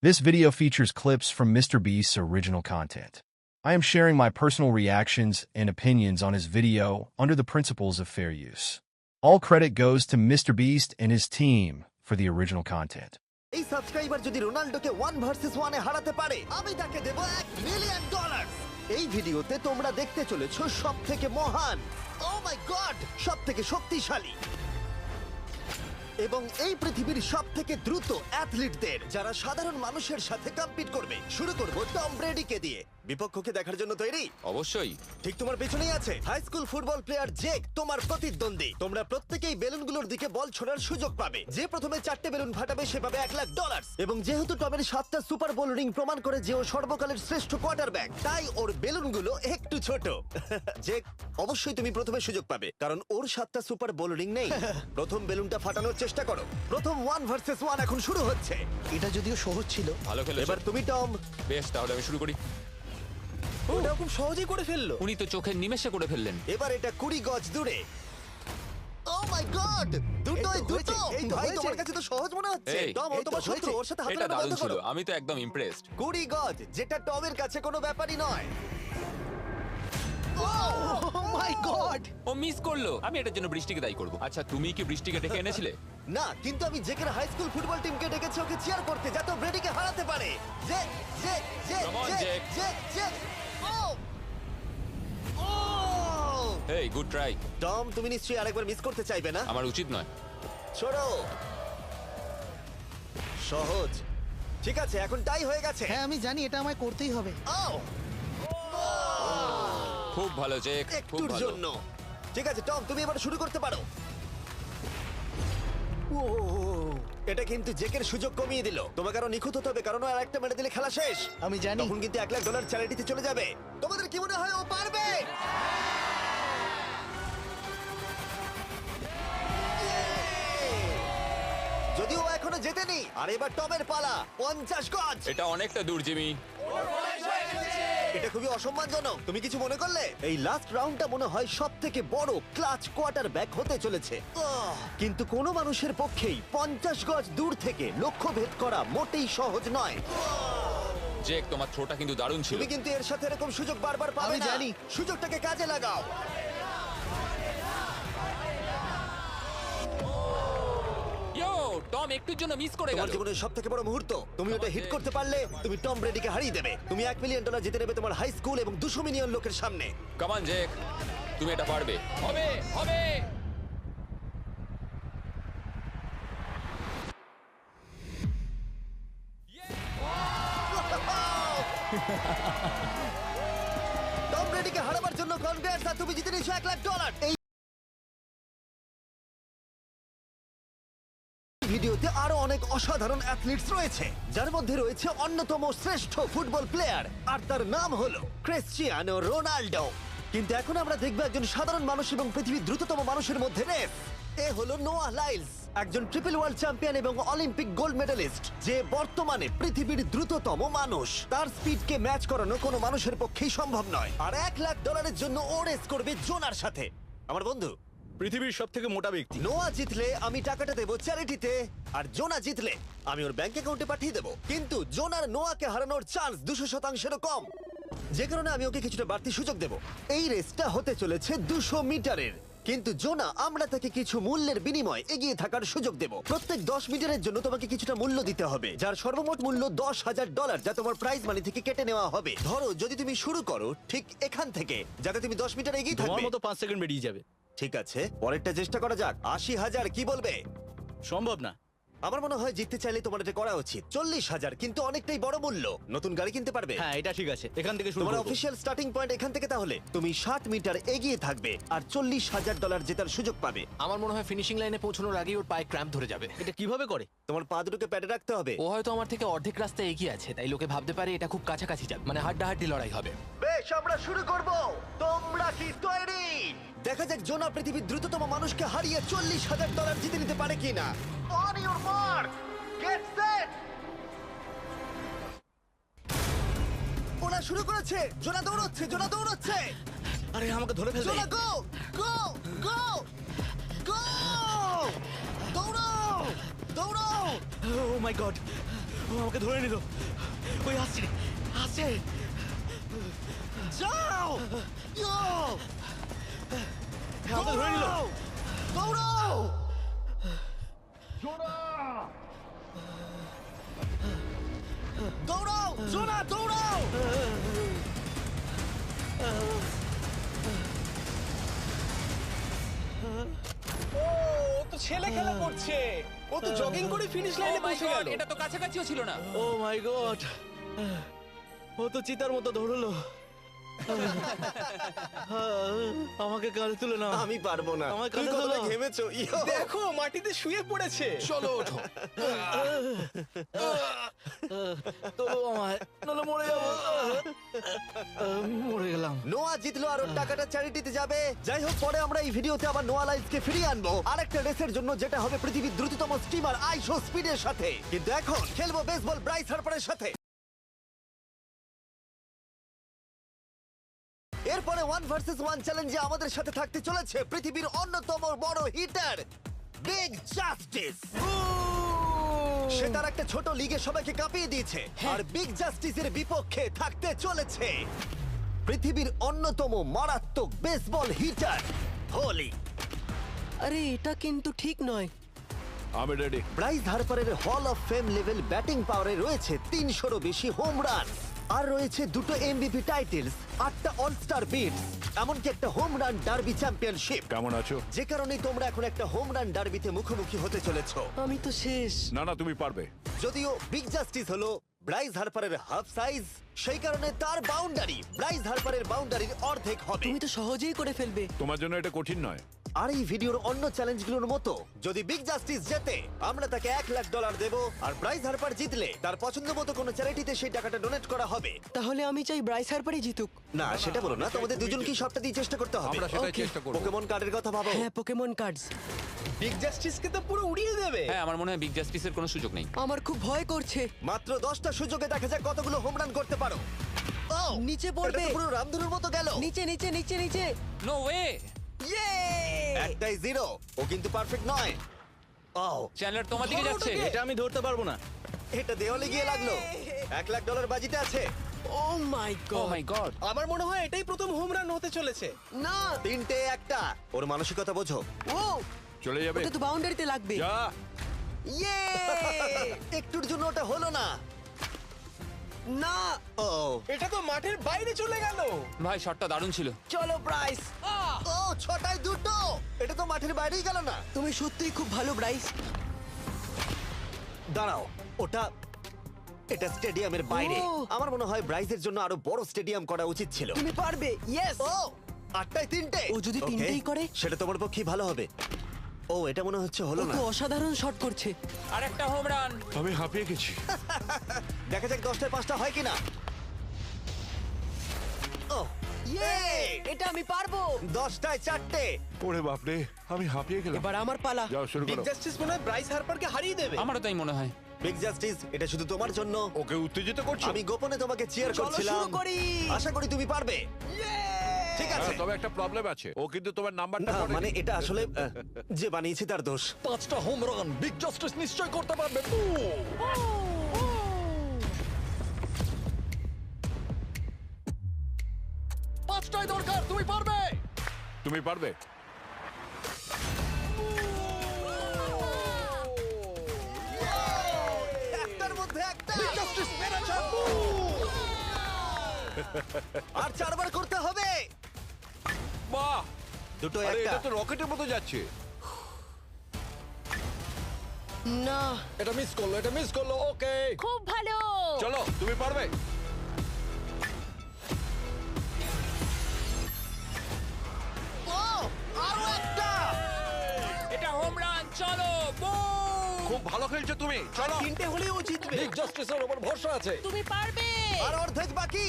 This video features clips from Mr. Beast's original content. I am sharing my personal reactions and opinions on his video under the principles of fair use. All credit goes to Mr. Beast and his team for the original content. এই subscriber যদি রোনাল্ডোকে 1 versus 1 এ হারাতে পারে আমি তাকে দেব $1 million. এই ভিডিওতে তোমরা দেখতে চলেছো সবথেকে মহান, ও মাই গড, সবথেকে শক্তিশালী এবং এই পৃথিবীর সবথেকে দ্রুত অ্যাথলিটদের যারা সাধারণ মানুষের সাথে কম্পিট করবে। শুরু করব টম ব্রেডিকে দিয়ে। বিপক্ষকে দেখার জন্য তৈরি? অবশ্যই। ঠিক তোমার পেছনেই আছে high school football player Jake, তোমার প্রতিদ্বন্দ্বী। তোমরা প্রত্যেকেই বেলুনগুলোর দিকে বল ছোড়ার সুযোগ পাবে। যে প্রথমে 4টে বেলুন ফাটাবে সে পাবে $1,00,000। এবং যেহেতু টমের 7টা সুপার বোল রিং প্রমাণ করে যে ও সর্বকালের শ্রেষ্ঠ কোয়ার্টারব্যাক, তাই ওর বেলুনগুলো একটু ছোট। জেক, অবশ্যই তুমি প্রথমে সুযোগ পাবে কারণ ওর 7টা সুপার বোল রিং নেই। প্রথম বেলুনটা ফাটানোর চেষ্টা করো। প্রথম 1 ভার্সেস 1 এখন শুরু হচ্ছে। এটা যদিও সহজ ছিল। ভালো খেলেছো। এবার তুমি টম। বেশ, তাহলে আমি শুরু করি। ওটা খুব সহজেই করে ফেললো। উনি তো চোখের নিমেষে করে ফেললেন। এবার এটা 20 গজ দূরে। ও মাই গড, দুটোই দুটো। ভাই তোমার কাছে তো সহজ মনে হচ্ছে। এই, টম, ও তোমার শত্রু, ওর সাথে হাত এটা মেলানো দারুণ বন্ধ ছিল। করো। আমি তো একদম ইমপ্রেসড। 20 গজ, যেটা টমের কাছে কোনো ব্যাপারই নয়। ও মাই গড! ও মিস করলো। আমি এটার জন্য বৃষ্টিকে দায়ী করব। আচ্ছা, তুমি কি বৃষ্টিকে ডেকে এনেছিলে? না, কিন্তু আমি জেকের হাই স্কুল ফুটবল টিমকে ডেকেছি ওকে চিয়ার করতে যাতে ও ব্রেডিকে হারাতে পারে। জে জে জে Come on, জে Jake. জে জে। ও ও হেই, গুড ট্রাই। টম, তুমি নিশ্চয়ই আরেকবার মিস করতে চাইবে না? আমার উচিত নয়। ছোড়ো। সহজ। ঠিক আছে, এখন টাই হয়ে গেছে। হ্যাঁ, আমি জানি এটা আমায় করতেই হবে। ও খুব ভালো জেক, খুব একটুর ভালো। জন্য। ঠিক আছে টম, তুমি এবার শুরু করতে পারো। ও, এটা কিন্তু জেকের সুযোগ কমিয়ে দিল। তোমাকে আরো নিখুঁত হতে হবে কারণ আর একটা মেরে দিলে খেলা শেষ। আমি জানি। তখন কিন্তু $1,00,000 চ্যারিটিতে চলে যাবে। তোমাদের কি মনে হয় ও পারবে? যদিও ও এখনো জেতেনি। আর এবার টমের পালা। 50 গজ। এটা অনেকটা দূর, জিমি। এটা খুবই অসম্মানজনক। তুমি কিছু মনে করলে? এই লাস্ট রাউন্ডটা মনে হয় সবথেকে বড় ক্লাচ কোয়ার্টারব্যাক হতে চলেছে। কিন্তু কোনো মানুষের পক্ষেই 50 গজ দূর থেকে লক্ষ্য ভেদ করা মোটেই সহজ নয়। জেক, তোমার থ্রোটা কিন্তু দারুণ ছিল। তুমি কিন্তু এর সাথে এরকম সুযোগ বারবার পাবে আমি না। জানি। সুযোগটাকে কাজে লাগাও। ইয়ো, টম একটুর জন্য মিস করে তোমার গেল। জীবনের সবথেকে বড় মুহূর্ত। তুমি ওটা হিট করতে পারলে তুমি টম ব্রেডিকে হারিয়ে দেবে। তুমি $1 মিলিয়ন জিতে নেবে তোমার হাই স্কুল এবং 200 মিলিয়ন লোকের সামনে। কাম অন জেক, তুমি এটা পারবে। হবে, হবে। টম ব্রেডিকে হারাবার জন্য কনগ্রেটস, আর তুমি জিতে নিয়েছো $1,00,000। এই ভিডিওতে আরো অনেক অসাধারণ অ্যাথলিটস রয়েছে যার মধ্যে রয়েছে অন্যতম শ্রেষ্ঠ ফুটবল প্লেয়ার আর তার নাম হলো ক্রিশ্চিয়ানো রোনাল্ডো। কিন্তু এখন আমরা দেখব একজন সাধারণ মানুষ এবং পৃথিবীর দ্রুততম মানুষের মধ্যে রেস। এ হলো নোয়াহ লাইলস, একজন ট্রিপল ওয়ার্ল্ড চ্যাম্পিয়ন এবং অলিম্পিক গোল্ড মেডালিস্ট, যে বর্তমানে পৃথিবীর দ্রুততম মানুষ। তার স্পিডকে ম্যাচ করানো কোনো মানুষের পক্ষেই সম্ভব নয়। আর $1,00,000 জন্য ও রেস করবে জোনার সাথে, আমার বন্ধু। পৃথিবীর সবথেকে মোটা ব্যক্তি। নোয়া জিতলে আমি টাকাটা দেবো চ্যারিটিতে, আর জোনা জিতলে আমি ওর ব্যাংক অ্যাকাউন্টে পাঠিয়ে দেবো। কিন্তু জোনার নোয়াকে হারানোর চান্স 200%-এরও কম, যে কারণে আমি ওকে কিছুটা বাড়তি সুযোগ দেবো। এই রেসটা হতে চলেছে 200 মিটারের, কিন্তু জোনা আমরা তাকে কিছু মূল্যের বিনিময়ে এগিয়ে থাকার সুযোগ দেব। প্রত্যেক 10 মিটারের জন্য তোমাকে কিছুটা মূল্য দিতে হবে, যার সর্বমোট মূল্য $10,000, যা তোমার প্রাইজ মানি থেকে কেটে নেওয়া হবে। ধরো যদি তুমি শুরু করো ঠিক এখান থেকে, যাতে তুমি 10 মিটার এগিয়ে তোমার থাকবে। মতো 5 সেকেন্ড বেরিয়ে যাবে। ঠিক আছে, পরেরটা চেষ্টা করা যাক। 80,000 কি বলবে? সম্ভব না। আমার মনে হয় জিততে চাইলে তোমার এটা করা উচিত। 40,000 কিন্তু অনেকটাই বড় মূল্য। নতুন গাড়ি কিনতে পারবে। হ্যাঁ, এটা ঠিক আছে। এখান থেকে শুরু তোমার করব। অফিসিয়াল স্টার্টিং পয়েন্ট এখান থেকে। তাহলে তুমি 60 মিটার এগিয়ে থাকবে আর $40,000 জেতার সুযোগ পাবে। আমার মনে হয় ফিনিশিং লাইনে পৌঁছানোর আগেই ওর পায়ে ক্র্যাম্প ধরে যাবে। এটা কিভাবে করে? তোমার পা দুটোকে প্যাডে রাখতে হবে। ও হয়তো আমার থেকে অর্ধেক রাস্তা এগিয়ে আছে, তাই লোকে ভাবতে পারে এটা খুব কাছাকাছি যাবে, মানে হাড্ডাহাড্ডি লড়াই হবে। বেশ, আমরা শুরু করব। তোমরা কি তৈরি? দেখা যাক জোনা পৃথিবীর দ্রুততম মানুষকে হারিয়ে $40,000 জিতে নিতে পারে কিনা। On your mark, get set. ওরা শুরু করেছে। জোনা দৌড়চ্ছে, জোনা দৌড়চ্ছে। আরে আমাকে ধরে ফেলবে। জোনা গো গো গো গো! দৌড়াও দৌড়াও! ও মাই গড! ও আমাকে ধরে নিল। ওই আসছে আসছে। যাও ইয়ো আমাকে ধরে নিল। দৌড়াও দৌড়াও জোনা দৌড়াও ও তো ছেলে খেলা করছে। ও তো জগিং করে ফিনিশ লাইনে Oh my পৌঁছে God, গেল। এটা তো কাছাকাছিও ছিল না। ও মাই গড, ও তো চিতার মতো ধরলো। আমাকে কাঁধে তুলে নাও। আমি পারবো না আমার তুমি কাঁধে কতটা তোলো। ঘেমেছো ইয়ো দেখো মাটিতে শুয়ে পড়েছে। চলো ওঠো। তো আমায় নলে মরে যাবো। মরে গেলাম। নোয়া জিতলো আর ওর টাকাটা চ্যারিটিতে যাবে। যাই হোক, পরে আমরা এই ভিডিওতে আবার নোয়া লাইফকে ফিরিয়ে আনবো আরেকটা রেসের জন্য, যেটা হবে পৃথিবীর দ্রুততম স্টিমার আইশো স্পিডের সাথে। কিন্তু এখন খেলবো বেসবল ব্রাইস হার্পারের সাথে। এরপরে 1 ভার্সেস 1 চ্যালেঞ্জে আমাদের সাথে থাকতে চলেছে পৃথিবীর অন্যতম বড় হিটার বিগ জাস্টিস। সে তার একটা ছোট লিগে সবাইকে কাঁপিয়ে দিয়েছে, আর বিগ জাস্টিসের বিপক্ষে থাকতে চলেছে পৃথিবীর অন্যতম মারাত্মক বেসবল হিটার হোলি। আরে এটা কিন্তু ঠিক নয়। আমি ready. Bryce হার্পারের hall of fame level batting পাওয়ারে রয়েছে 300-রও বেশি হোম রান, আর রয়েছে 2টো এমভিপি টাইটেলস, 8টা অলস্টার বিটস, এমনকি একটা হোম রান ডার্বি চ্যাম্পিয়নশিপ। কেমন আছো? যে কারণে তোমরা এখন একটা হোম রান ডার্বিতে মুখোমুখি হতে চলেছো। আমি তো শেষ। না না, তুমি পারবে। যদিও বিগ জাস্টিস হলো ব্রাইস হার্পারের হাফ সাইজ, সেই কারণে তার বাউন্ডারি ব্রাইস হার্পারের বাউন্ডারির অর্ধেক হবে। তুমি তো সহজেই করে ফেলবে। তোমার জন্য এটা কঠিন নয়। আর এই ভিডিওর অন্য চ্যালেঞ্জগুলোর মতো, যদি বিগ জাস্টিস জেতে আমরা তাকে $1,00,000 দেব, আর ব্রাইস হার্পার জিতলে তার পছন্দ মতো কোনো চ্যারিটিতে সেই টাকাটা ডোনেট করা হবে। তাহলে আমি চাই ব্রাইস হার্পারই জিতুক। না, সেটা বলো না, তোমাদের দুজনকেই সবটা দিয়ে চেষ্টা করতে হবে। আমরা সেটাই Okay. চেষ্টা করব। পোকেমন কার্ডের কথা ভাবো। হ্যাঁ, পোকেমন কার্ডস। বিগ জাস্টিসকে তো পুরো উড়িয়ে দেবে। হ্যাঁ, আমার মনে হয় বিগ জাস্টিসের কোনো সুযোগ নেই। আমার খুব ভয় করছে। মাত্র 10টা সুযোগে দেখা যাক কতগুলো হোম রান করতে পারো। ও, নিচে এটা পড়বে। তো পুরো রামধনুর মতো গেল। নিচে নিচে নিচে নিচে। No way. ইয়ে! একটাই 0, ও কিন্তু পারফেক্ট নয়। ও, চ্যানেলার তোমার দিকে যাচ্ছে। এটা আমি ধরতে পারবো না। এটা দেওয়ালে গিয়ে লাগলো। $1,00,000 বাজিতে আছে। ও মাই ও গড। মাই গড। আমার মনে হয় এটাই প্রথম হোম রান হতে চলেছে। না। 3টে একটা। ওর মানসিকতা বোঝো। ও, চলে যাবে। ওটা তো বাউন্ডারিতে লাগবে। যা। ইয়ে! একটুর জন্য ওটা হলো না। না। ও, এটা তো মাঠের বাইরে চলে গেল। ভাই, শটটা দারুণ ছিল। চলো ব্রাইস। ও, 6টায় 2টো। এটা তো মাঠের বাইরেই গেল না। তুমি সত্যিই খুব ভালো ব্রাইস। দাঁড়াও, এটা স্টেডিয়ামের বাইরে। ও। আমার মনে হয় ব্রাইজের জন্য আরো বড় স্টেডিয়াম করা উচিত ছিল। তুমি পারবে। ইয়েস। ও, 8টায় 3টে। ও যদি Okay, তিনটেই করে? সেটা তোমার পক্ষেই ভালো হবে। ও, এটা মনে হচ্ছে ও হলো না। তো অসাধারণ শট করছে। আর একটা হোম রান। আমি হাঁপিয়ে গেছি। দেখা যাক 10টায় 5টা হয় কিনা। ও, ইয়ে! এটা আমি পারবো। 10টায় 4টে। ওরে বাপরে, আমি হাঁপিয়ে গেলাম। এবার আমার পালা। যাও শুরু বিগ করো। জাস্টিস মনে হয় ব্রাইস হার্পারকে হারিয়ে দেবে। আমারও তাই মনে হয়। বিগ জাস্টিস, এটা শুধু তোমার জন্য। ওকে উত্তেজিত করছো? আমি গোপনে তোমাকে চিয়ার চলো করছিলাম। শুরু করি। আশা করি তুমি পারবে। ঠিক আছে। হ্যাঁ, তবে একটা প্রবলেম আছে, ও কিন্তু তোমার নাম্বারটা না, পড়েনি। মানে এটা আসলে যে বানিয়েছে তার দোষ। 5টা হোম রান বিগ জাস্টিস নিশ্চয় করতে পারবে। পাঁচটাই দরকার, তুমি পারবে। তুমি পারবে। একটার মধ্যে একটা। আর 4বার করতে হবে। বাহ, দুটো আরে একটা। এটা তো রকেটের মতো যাচ্ছে। না। এটা মিস করলো। ওকে, খুব ভালো। চলো, তুমি পারবে। ও, আরো একটা। এটা হোম রান। চলো, বুম। খুব ভালো খেলছো তুমি, চলো। 3টে হলেই ও জিতবে। বিগ জাস্টিসের উপর ভরসা আছে। তুমি পারবে। আর অর্ধেক বাকি।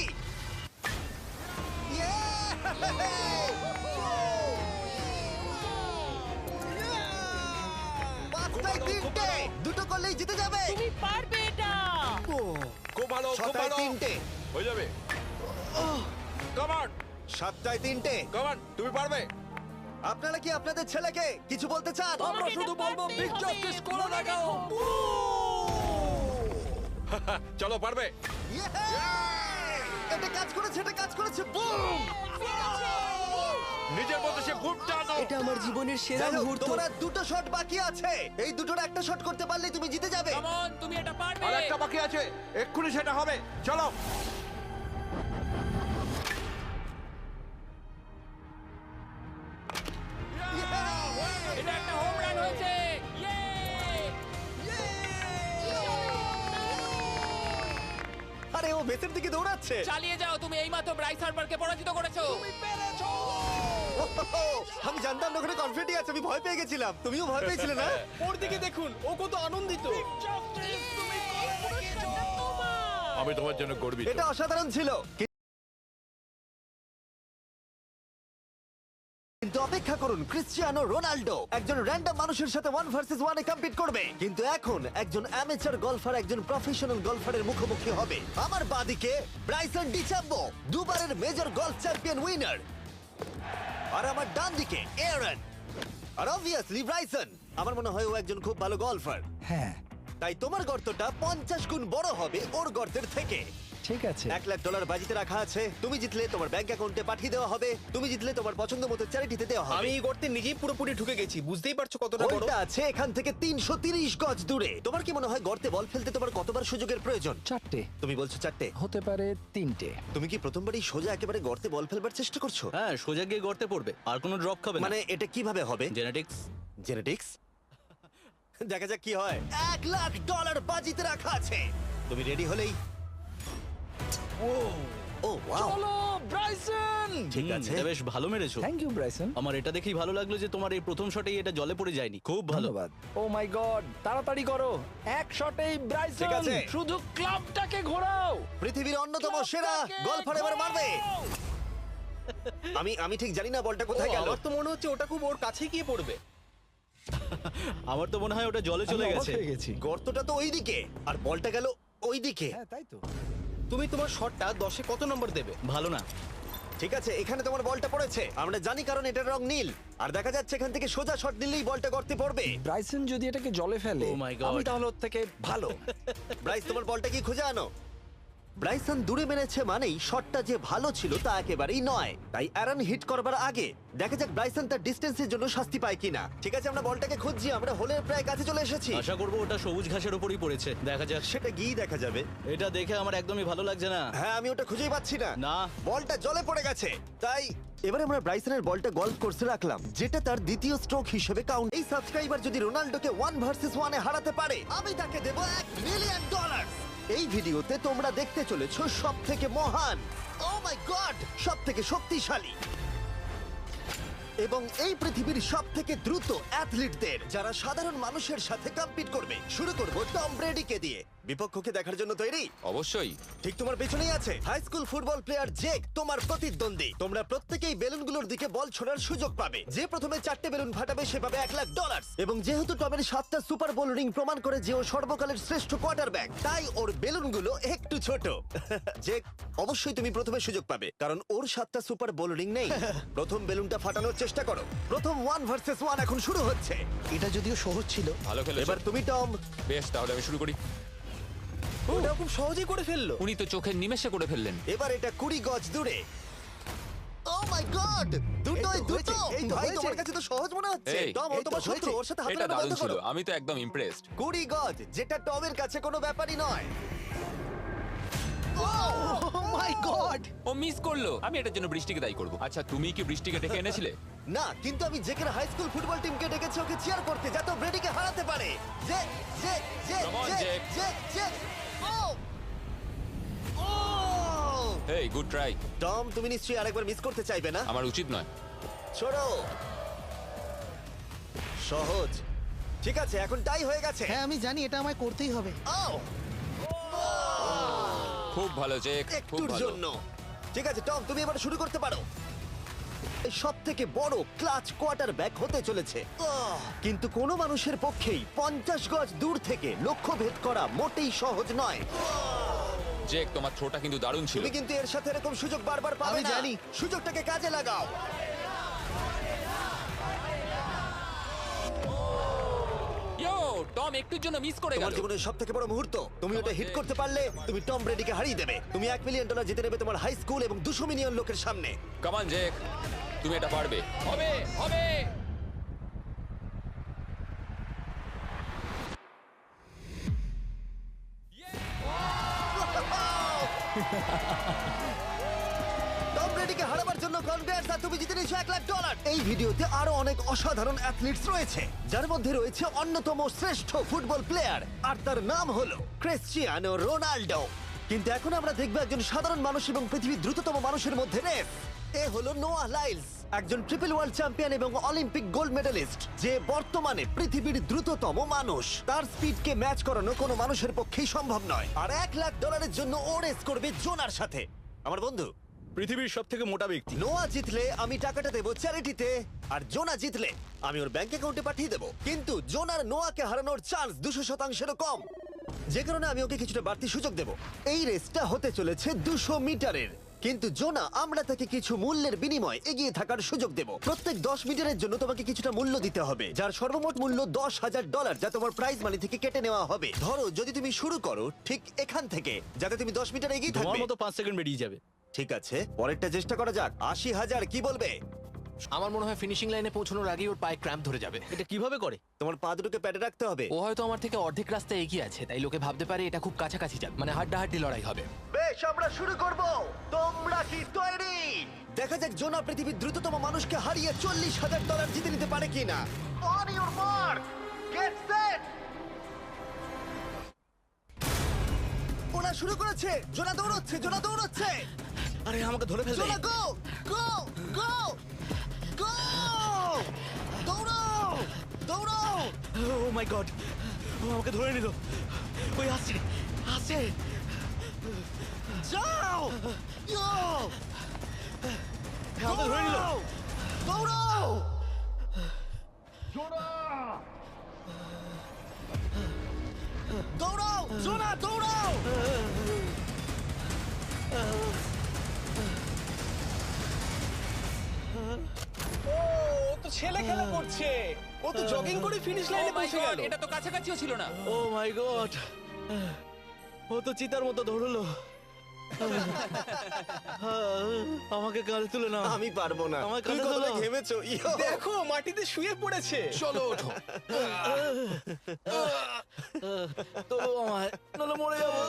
পাঁচটায় 3টে। দুটো করলেই জিতে যাবে। তুমি পারবে এটা। খুব ভালো, খুব 6টায় ভালো। 3টে। হয়ে যাবে। কাম অন, 7টায় 3টে। কাম অন, তুমি পারবে। আপনারা কি আপনাদের ছেলেকে কিছু বলতে চান? আমরা শুধু বলবো বিগ জাস্টিস করে দেখাও। চলো পারবে। এটা কাজ করেছে, এটা কাজ করেছে। বুম! নিজের মধ্যে সে খুব টানো। এটা আমার জীবনের সেরা যাই হোক, মুহূর্ত। তোমার আর দুটো শট বাকি আছে। এই দুটোর একটা শট করতে পারলেই তুমি জিতে যাবে। কাম অন, তুমি এটা পারবে। আর একটা বাকি আছে, এক্ষুনি সেটা হবে। চলো। এটা একটা হোম রান হয়েছে। ইয়ে! আরে ও ভেতর দিকে দৌড়াচ্ছে। চালিয়ে যাও, তুমি এইমাত্র ব্রাইস হার্বারকে পরাজিত করেছো। আমি জানতাম না ওখানে কনফিডেন্ট আছে, আমি ভয় পেয়ে গেছিলাম। তুমিও ভয় পেয়েছিলে না? ওর দিকে দেখুন, ও কত আনন্দিত। আমি তোমার জন্য গর্বিত। এটা অসাধারণ ছিল। কিন্তু অপেক্ষা করুন, ক্রিশ্চিয়ানো রোনাল্ডো একজন র্যান্ডম মানুষের সাথে 1 ভার্সেস 1 এ কম্পিট করবে। কিন্তু এখন একজন অ্যামেচার গলফার একজন প্রফেশনাল গলফারের মুখোমুখি হবে। আমার বাদিকে ব্রাইসন ডিচাম্বো, দুবারের মেজর গলফ চ্যাম্পিয়ন উইনার। আর আমার ডান দিকে এরন। আর অবভিয়াসলি ব্রাইসন। আমার মনে হয় ও একজন খুব ভালো গলফার। হ্যাঁ তাই তোমার গর্তটা 50 গুণ বড় হবে ওর গর্তের থেকে। ঠিক আছে। $1,00,000 বাজিতে রাখা আছে। তুমি জিতলে তোমার ব্যাংক অ্যাকাউন্টে পাঠিয়ে দেওয়া হবে। তুমি জিতলে তোমার পছন্দ মতো চ্যারিটিতে দেওয়া হবে। আমি এই গর্তে নিজেই পুরোপুরি ঢুকে গেছি, বুঝতেই পারছো কতটা বড়। ওইটা আছে এখান থেকে 330 গজ দূরে। তোমার কি মনে হয় গর্তে বল ফেলতে তোমার কতবার সুযোগের প্রয়োজন? 4টে তুমি বলছো 4টে। হতে পারে 3টে। তুমি কি প্রথমবারই সোজা একেবারে গর্তে বল ফেলবার চেষ্টা করছো? হ্যাঁ, সোজা গিয়ে গর্তে পড়বে আর কোনো ড্রপ খাবে না। মানে এটা কিভাবে হবে? জেনেটিক্স। জেনেটিক্স? দেখা যাক কি হয়। $1,00,000 বাজিতে রাখা আছে। তুমি রেডি হলেই। ও ওয়াও, চলো ব্রাইসন। ঠিক আছে। এটা বেশ ভালো মেরেছো। Thank you Bryson. আমার এটা দেখেই ভালো লাগলো যে তোমার এই প্রথম শটেই এটা জলে পড়ে যায়নি। খুব ভালো। ধন্যবাদ। ও মাই গড, তাড়াতাড়ি করো, এক শটেই ব্রাইসন। ঠিক আছে। শুধু ক্লাবটাকে ঘোরাও। পৃথিবীর অন্যতম সেরা গলফার এবার মারবে। আমি ঠিক জানি না বলটা কোথায় গেল। আমার তো মনে হচ্ছে ওটা খুব ওর কাছেই গিয়ে পড়বে। আমার তো মনে হয় ওটা জলে চলে আমি অবাক গেছে। হয়ে গেছি। গর্তটা তো ওইদিকে আর বলটা গেল ওইদিকে। হ্যাঁ তাই তো। তুমি তোমার শটটা 10-এ কত নম্বর দেবে? ভালো না। ঠিক আছে, এখানে তোমার বলটা পড়েছে। আমরা জানি কারণ এটার রং নীল। আর দেখা যাচ্ছে এখান থেকে সোজা শট দিলেই বলটা গর্তে পড়বে। ব্রাইসন যদি এটাকে জলে ফেলে, Oh my God. আমি তাহলে ওর থেকে ভালো। ব্রাইস, তোমার বলটা কি খুঁজে আনো। ব্রাইসন দূরে মেরেছে মানেই শটটা যে ভালো ছিল তা একেবারেই নয়। তাই অ্যারন হিট করবার আগে দেখা যাক ব্রাইসন তার ডিস্টেন্সের জন্য শাস্তি পায় কিনা। ঠিক আছে, আমরা বলটাকে খুঁজছি। আমরা হোলের প্রায় কাছে চলে এসেছি। আশা করবো ওটা সবুজ ঘাসের উপরই পড়েছে। দেখা যাক। সেটা গিয়ে দেখা যাবে। এটা দেখে আমার একদমই ভালো লাগছে না। হ্যাঁ, আমি ওটা খুঁজেই পাচ্ছি না। না। বলটা জলে পড়ে গেছে। তাই এবারে আমরা ব্রাইসনের বলটা গলফ কোর্সে রাখলাম, যেটা তার দ্বিতীয় স্ট্রোক হিসেবে কাউন্ট। এই সাবস্ক্রাইবার যদি রোনাল্ডোকে 1 ভার্সেস 1 এ হারাতে পারে, আমি তাকে দেব $1,000,000। এই ভিডিওতে তোমরা দেখতে চলেছো সব থেকে মহান, ও মাই গড, সব থেকে শক্তিশালী এবং এই পৃথিবীর সব থেকে দ্রুত অ্যাথলিটদের, যারা সাধারণ মানুষের সাথে কম্পিট করবে। শুরু করব টম ব্রেডিকে দিয়ে। বিপক্ষকে দেখার জন্য তৈরি? অবশ্যই। ঠিক তোমার পেছনেই আছে high school football player Jake, তোমার প্রতিদ্বন্দ্বী। তোমরা প্রত্যেকেই বেলুনগুলোর দিকে বল ছোড়ার সুযোগ পাবে। যে প্রথমে 4টে বেলুন ফাটাবে সে পাবে $1,00,000। এবং যেহেতু টমের 7টা সুপার বোল রিং প্রমাণ করে যে ও সর্বকালের শ্রেষ্ঠ কোয়ার্টারব্যাক, তাই ওর বেলুনগুলো একটু ছোট। জেক, অবশ্যই তুমি প্রথমে সুযোগ পাবে, কারণ ওর 7টা সুপার বোল রিং নেই। প্রথম বেলুনটা ফাটানোর চেষ্টা করো। প্রথম 1 ভার্সেস 1 এখন শুরু হচ্ছে। এটা যদিও সহজ ছিল। ভালো খেলেছো। এবার তুমি টম। বেশ, তাহলে আমি শুরু করি। ওটা খুব সহজেই করে ফেললো। উনি তো চোখের নিমেষে করে ফেললেন। এবার এটা 20 গজ দূরে। ও মাই গড, দুটোই দুটো। এই তো ভাই, হয়েছে। তোমার কাছে তো সহজ মনে হচ্ছে। এই, টম, ও তোমার শত্রু, ওর সাথে হাত এটা মেলানো দারুণ বন্ধ ছিল, করো। আমি তো একদম ইমপ্রেসড। 20 গজ, যেটা টমের কাছে কোনো ব্যাপারই নয়। ও মাই গড। ও মিস করলো। আমি এটার জন্য বৃষ্টিকে দায়ী করব। আচ্ছা, তুমি কি বৃষ্টিকে ডেকে এনেছিলে? না, কিন্তু আমি জেকের হাই স্কুল ফুটবল টিমকে ডেকেছি ওকে চিয়ার করতে, যাতে ও ব্রেডিকে হারাতে পারে। জে জে জে Come on, জে Jake. জে জে। ও ও এই, গুড ট্রাই। টম, তুমি নিশ্চয়ই আরেকবার মিস করতে চাইবে না? আমার উচিত নয়। ছোড়ো। সহজ। ঠিক আছে, এখন টাই হয়ে গেছে। হ্যাঁ আমি জানি, এটা আমায় করতেই হবে। ও খুব ভালো জেক, খুব একটুর ভালো। জন্য। ঠিক আছে টম, তুমি এবার শুরু করতে পারো। সব থেকে বড় ক্লাচ কোয়ার্টারব্যাক হতে চলেছে। কিন্তু কোনো মানুষের পক্ষেই 50 গজ দূর থেকে লক্ষ্য ভেদ করা মোটেই সহজ নয়। জেক, তোমার থ্রোটা কিন্তু দারুণ ছিল। তুমি কিন্তু এর সাথে এরকম সুযোগ বারবার পাবে আমি না। জানি। সুযোগটাকে কাজে লাগাও। ইয়ো, টম টম একটুর জন্য মিস করে তোমার গেল। জীবনের সবথেকে বড় মুহূর্ত, তুমি ওটা হিট করতে পারলে তুমি টম ব্রেডিকে হারিয়ে দেবে। তুমি $1 মিলিয়ন জিতে নেবে তোমার হাই স্কুল এবং 200 মিলিয়ন লোকের সামনে। কাম অন জেক, তুমি এটা পারবে। হবে হবে। টম ব্রেডিকে হারাবার জন্য কনগ্রেটস, আর তুমি জিতে নিয়েছো $1 লাখ। এই ভিডিওতে আরো অনেক অসাধারণ অ্যাথলিটস রয়েছে, যার মধ্যে রয়েছে অন্যতম শ্রেষ্ঠ ফুটবল প্লেয়ার, আর তার নাম হলো ক্রিশ্চিয়ানো রোনাল্ডো। কিন্তু এখন আমরা দেখব একজন সাধারণ মানুষ এবং পৃথিবীর দ্রুততম মানুষের মধ্যে রেস। এ হলো নোয়াহ লাইলস, একজন ট্রিপল ওয়ার্ল্ড চ্যাম্পিয়ন এবং অলিম্পিক গোল্ড মেডালিস্ট, যে বর্তমানে পৃথিবীর দ্রুততম মানুষ। তার স্পিডকে ম্যাচ করানো কোনো মানুষের পক্ষেই সম্ভব নয়। আর $1 লাখ জন্য ও রেস করবে জোনার সাথে, আমার বন্ধু। পৃথিবীর সব থেকে মোটা ব্যক্তি। নোয়া জিতলে আমি টাকাটা দেবো চ্যারিটিতে, আর জোনা জিতলে আমি ওর ব্যাংক অ্যাকাউন্টে পাঠিয়ে দেবো। কিন্তু জোনার নোয়াকে হারানোর চান্স 200%-এরও কম, যে কারণে আমি ওকে কিছুটা বাড়তি সুযোগ দেবো। এই রেসটা হতে চলেছে 200 মিটারের, কিন্তু জোনা আমরা তাকে কিছু মূল্যের বিনিময়ে এগিয়ে থাকার সুযোগ দেব। প্রত্যেক 10 মিটারের জন্য তোমাকে কিছুটা মূল্য দিতে হবে, যার সর্বমোট মূল্য $10,000, যা তোমার প্রাইজ মানি থেকে কেটে নেওয়া হবে। ধরো যদি তুমি শুরু করো ঠিক এখান থেকে, যাতে তুমি 10 মিটার এগিয়ে তোমার থাকবে। মতো 5 সেকেন্ড বেরিয়ে যাবে। ঠিক আছে, পরেরটা চেষ্টা করা যাক। 80,000 কি বলবে? আমার মনে হয় ফিনিশিং লাইনে পৌঁছানোর আগেই ওর পায়ে ক্র্যাম্প ধরে যাবে। এটা কিভাবে করে? তোমার পা দুটোকে প্যাডে রাখতে হবে। ও হয়তো আমার থেকে অর্ধেক রাস্তা এগিয়ে আছে, তাই লোকে ভাবতে পারে এটা খুব কাছাকাছি যাবে, মানে হাড্ডাহাড্ডি লড়াই হবে। বেশ, আমরা শুরু করব। তোমরা কি তৈরি? দেখা যাক জোনা পৃথিবীর দ্রুততম মানুষকে হারিয়ে $40,000 জিতে নিতে পারে কিনা। On your mark, get set. ওরা শুরু করেছে। জোনা দৌড়চ্ছে, জোনা দৌড়চ্ছে। আরে আমাকে ধরে ফেলবে। জোনা গো গো গো গো! দৌড়াও দৌড়াও! ও মাই গড, ও আমাকে ধরে নিল। ওই আসছে আসছে। যাও! ইয়ো! আমাকে ধরে নিল। দৌড়াও! দৌড়াও! জোনা দৌড়াও! ও তো ছেলে খেলা করছে। ও তো জগিং করে ফিনিশ লাইনে Oh my পৌঁছে God, গেল। এটা তো কাছাকাছিও ছিল না। ও মাই গড, ও তো চিতার মতো দৌড়লো। আমাকে কাঁধে তুলে না। আমি পারবো না। আমার তুমি কাঁধে কতটা তোলো। ঘেমেছো। ইয়ো! দেখো মাটিতে শুয়ে পড়েছে। চলো ওঠো। তোলো আমায়, নাহলে মরে যাবো।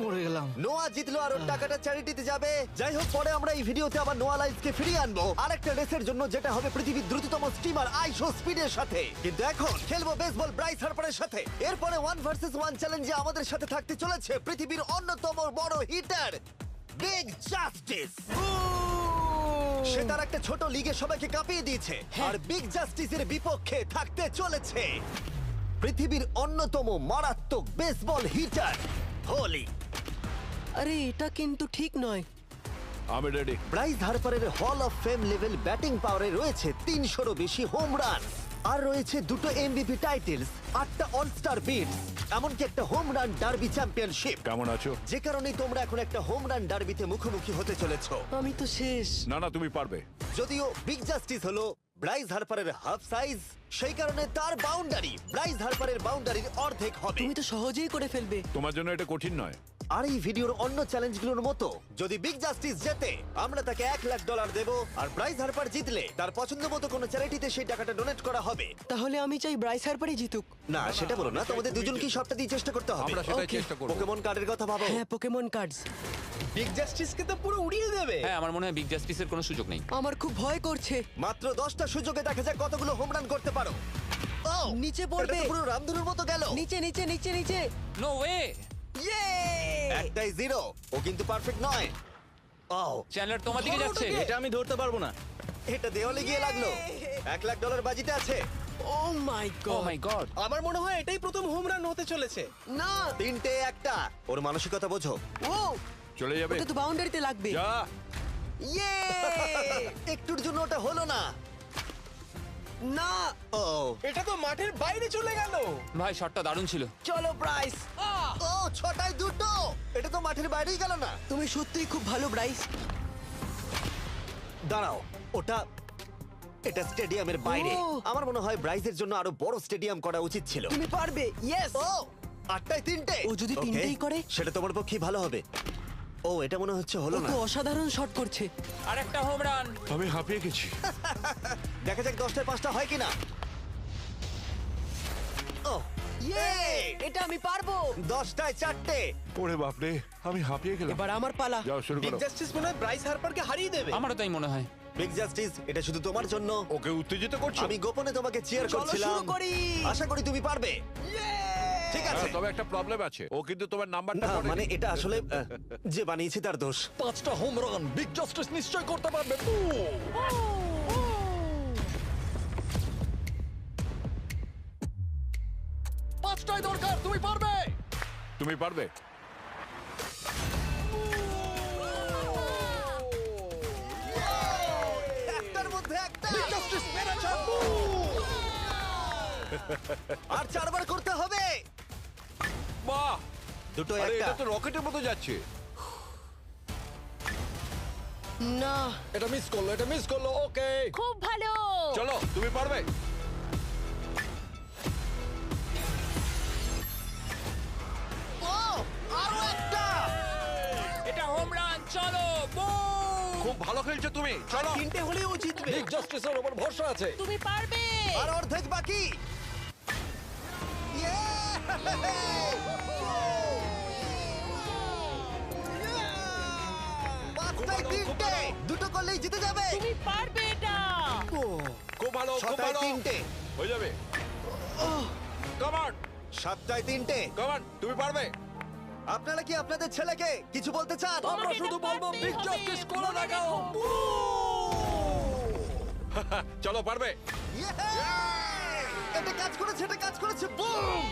মরে গেলাম। নোয়া জিতলো আর ওর টাকাটা চ্যারিটিতে যাবে। যাই হোক, পরে আমরা এই ভিডিওতে আবার নোয়া লাইফকে ফিরিয়ে আনবো আরেকটা রেসের জন্য, যেটা হবে পৃথিবীর দ্রুততম স্টিমার আইশো স্পিডের সাথে। কিন্তু এখন খেলবো বেসবল ব্রাইস হার্পারের সাথে। এরপরে 1 ভার্সেস 1 চ্যালেঞ্জে আমাদের সাথে থাকতে চলেছে পৃথিবীর অন্যতম বড় হিটার বিগ জাস্টিস। সে তার একটা ছোট লিগে সবাইকে কাঁপিয়ে দিয়েছে, আর বিগ জাস্টিসের বিপক্ষে থাকতে চলেছে পৃথিবীর অন্যতম মারাত্মক বেসবল হিটার হোলি। আরে এটা কিন্তু ঠিক নয়। আমি ready. Bryce হার্পারের hall of fame level batting পাওয়ারে রয়েছে 300-রও বেশি হোম রান, আর রয়েছে 2টো এমভিপি টাইটেলস, 8টা অলস্টার বিটস, এমনকি একটা হোম রান ডার্বি চ্যাম্পিয়নশিপ। কেমন আছো? যে কারণে তোমরা এখন একটা হোম রান ডার্বিতে মুখোমুখি হতে চলেছো। আমি তো শেষ। না না, তুমি পারবে। যদিও বিগ জাস্টিস হলো ব্রাইস হার্পারের হাফ সাইজ, সেই কারণে তার বাউন্ডারি ব্রাইস হার্পারের বাউন্ডারির অর্ধেক হবে। তুমি তো সহজেই করে ফেলবে। তোমার জন্য এটা কঠিন নয়। আর এই ভিডিওর অন্য চ্যালেঞ্জগুলোর মতো, যদি বিগ জাস্টিস জেতে আমরা তাকে $1 লাখ দেব, আর ব্রাইস হার্পার জিতলে তার পছন্দ মতো কোনো চ্যারিটিতে সেই টাকাটা ডোনেট করা হবে। তাহলে আমি চাই ব্রাইস হার্পারই জিতুক। না, সেটা বলো না, তোমাদের দুজনকেই সবটা দিয়ে চেষ্টা করতে হবে। আমরা সেটাই Okay. চেষ্টা করব। পোকেমন কার্ডের কথা ভাবো। হ্যাঁ, পোকেমন কার্ডস। বিগ জাস্টিসকে তো পুরো উড়িয়ে দেবে। হ্যাঁ, আমার মনে হয় বিগ জাস্টিসের কোনো সুযোগ নেই। আমার খুব ভয় করছে। মাত্র 10টা সুযোগে দেখা যাক কতগুলো হোম রান করতে পারো। ও, নিচে পড়বে। এটা তো পুরো রামধনুর মতো গেল। নিচে নিচে নিচে নিচে। No way. ইয়ে! একটাই 0, ও কিন্তু পারফেক্ট নয়। ও, চ্যানেলার তোমার দিকে যাচ্ছে। এটা আমি ধরতে পারবো না। এটা দেওয়ালে গিয়ে লাগলো। $1 লাখ বাজিতে আছে। ও মাই ও গড। মাই গড। আমার মনে হয় এটাই প্রথম হোম রান হতে চলেছে। না। 3টে একটা। ওর মানসিকতা বোঝো। ও, চলে যাবে। ওটা তো বাউন্ডারিতে লাগবে। যা। ইয়ে! একটুর জন্য ওটা হলো না। না। ও, এটা তো মাঠের বাইরে চলে গেল। ভাই শটটা দারুণ ছিল। চলো ব্রাইস। ও, 6টায় 2টো। এটা তো মাঠের বাইরেই গেল না। তুমি সত্যিই খুব ভালো ব্রাইস। দাঁড়াও, ওটা এটা স্টেডিয়ামের বাইরে। ও। আমার মনে হয় ব্রাইজের জন্য আরো বড় স্টেডিয়াম করা উচিত ছিল। তুমি পারবে ইয়েস ও 8টায় 3টে। ও যদি Okay, তিনটেই করে? সেটা তোমার পক্ষে ভালো হবে। ও এটা মনে হচ্ছে হলো না। তো অসাধারণ শট করছে আর একটা হোম রান। আমি হাঁপিয়ে গেছি। দেখা যাক 10টায় 5টা হয় কিনা। ও ইয়ে এটা আমি পারবো 10টায় 4টে। ওরে বাপরে, আমি হাঁপিয়ে গেলাম। এবার আমার পালা যাও শুরু বিগ করো। জাস্টিস মনে হয় ব্রাইস হারপারকে হারিয়ে দেবে। আমারও তাই মনে হয়। বিগ জাস্টিস, এটা শুধু তোমার জন্য। ওকে উত্তেজিত করছো? আমি গোপনে তোমাকে চিয়ার চলো করছিলাম। শুরু করি আশা করি তুমি পারবে। ঠিক আছে। হ্যাঁ, তবে একটা প্রবলেম আছে, ও কিন্তু তোমার নাম্বারটা না পড়েনি। মানে এটা আসলে যে বানিয়েছে তার দোষ। 5টা হোম রান বিগ জাস্টিস নিশ্চয় করতে পারবে। পাঁচটাই দরকার, তুমি পারবে। তুমি পারবে। একটার মধ্যে একটা। আর 4বার করতে হবে। বাহ, দুটো আরে একটা। এটা তো রকেটের মতো যাচ্ছে। না এটা মিস করলো, এটা মিস করলো। ওকে, খুব ভালো। চলো, তুমি পারবে। ও আরো একটা। এটা হোম রান, চলো boom! খুব ভালো খেলছো তুমি, চলো। 3টে হলেও ও জিতবে। বিগ জাস্টিসের উপর ভরসা আছে। তুমি পারবে। আর অর্ধেক বাকি। পাঁচটায় 3টে। দুটো করলেই জিতে যাবে। তুমি পারবে এটা। খুব ভালো, খুব 6টায় ভালো। 3টে। হয়ে যাবে। কাম অন, 7টায় 3টে। কাম অন, তুমি পারবে। আপনারা কি আপনাদের ছেলেকে কিছু বলতে চান? আমরা তোমাকে শুধু এটা বলবো পারতেই বিগ হবে, জাস্টিস করে মনে লাগাও। রেখো। চলো, পারবে। এটা কাজ করেছে, এটা কাজ করেছে। বুম!